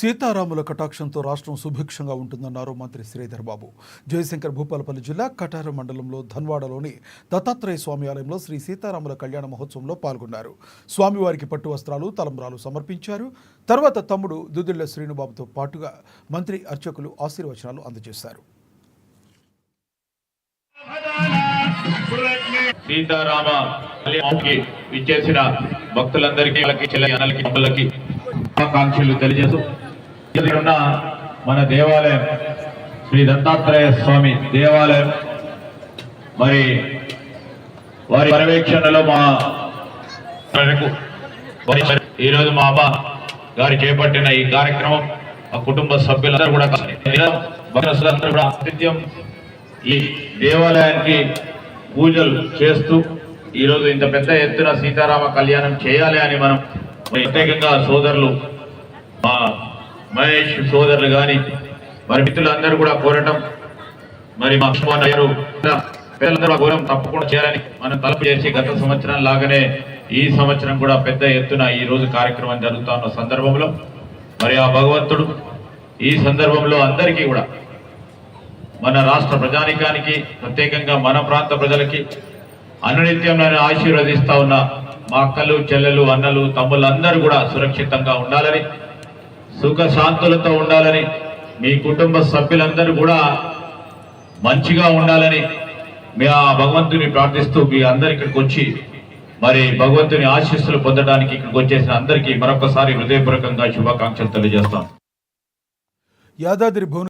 సీతారాముల కటాక్షంతో రాష్ట్రం సుభిక్షంగా ఉంటుందన్నారు మంత్రి శ్రీధర్ బాబు. జయశంకర్ భూపాలపల్లి జిల్లా కటార మండలంలో ధన్వాడలోని దత్తాత్రేయ స్వామి ఆలయంలో శ్రీ సీతారాముల కళ్యాణ మహోత్సవంలో పాల్గొన్నారు. స్వామివారికి పట్టు వస్త్రాలు, తలంబ్రాలు సమర్పించారు. తర్వాత తమ్ముడు దుద్దిళ్ల శ్రీనుబాబుతో పాటుగా మంత్రి అర్చకులు ఆశీర్వచనాలు అందజేశారు. సీతారామ ఇచ్చేసిన భక్తులందరికీ చెల్లెలకి ఆకాంక్షలు తెలియజేస్తూ ఉన్న మన దేవాలయం శ్రీ దత్తాత్రేయ స్వామి దేవాలయం మరి వారి పర్యవేక్షణలో మా ఈరోజు మా అమ్మ గారు చేపట్టిన ఈ కార్యక్రమం మా కుటుంబ సభ్యులందరూ కూడా నిత్యం ఈ దేవాలయానికి పూజలు చేస్తూ ఈరోజు ఇంత పెద్ద ఎత్తున సీతారామ కళ్యాణం చేయాలి అని మనం ప్రత్యేకంగా సోదరులు మా మహేష్ సోదరులు కానీ మరి మిత్రులందరూ కూడా కోరటం, మరి మా లక్ష్మణ్ గారు పిల్లలందరూ కోరం తప్పకుండా చేయాలని మనం తలుపు చేసి గత సంవత్సరం లాగానే ఈ సంవత్సరం కూడా పెద్ద ఎత్తున ఈ రోజు కార్యక్రమం జరుగుతున్న సందర్భంలో మరి ఆ భగవంతుడు ఈ సందర్భంలో అందరికీ కూడా మన రాష్ట్ర ప్రజానికానికి ప్రత్యేకంగా మన ప్రాంత ప్రజలకి అనునిత్యం నేను ఆశీర్వదిస్తా ఉన్న మా అక్కలు, చెల్లెలు, అన్నలు, తమ్ముళ్ళు అందరూ కూడా సురక్షితంగా ఉండాలని, సుఖ శాంతులతో ఉండాలని, మీ కుటుంబ సభ్యులందరూ కూడా మంచిగా ఉండాలని మీ ఆ భగవంతుని ప్రార్థిస్తూ మీ అందరు ఇక్కడికి వచ్చి మరి భగవంతుని ఆశీస్సులు పొందడానికి ఇక్కడికి వచ్చేసిన అందరికీ మరొకసారి హృదయపూర్వకంగా శుభాకాంక్షలు తెలియజేస్తాం. యాదాద్రి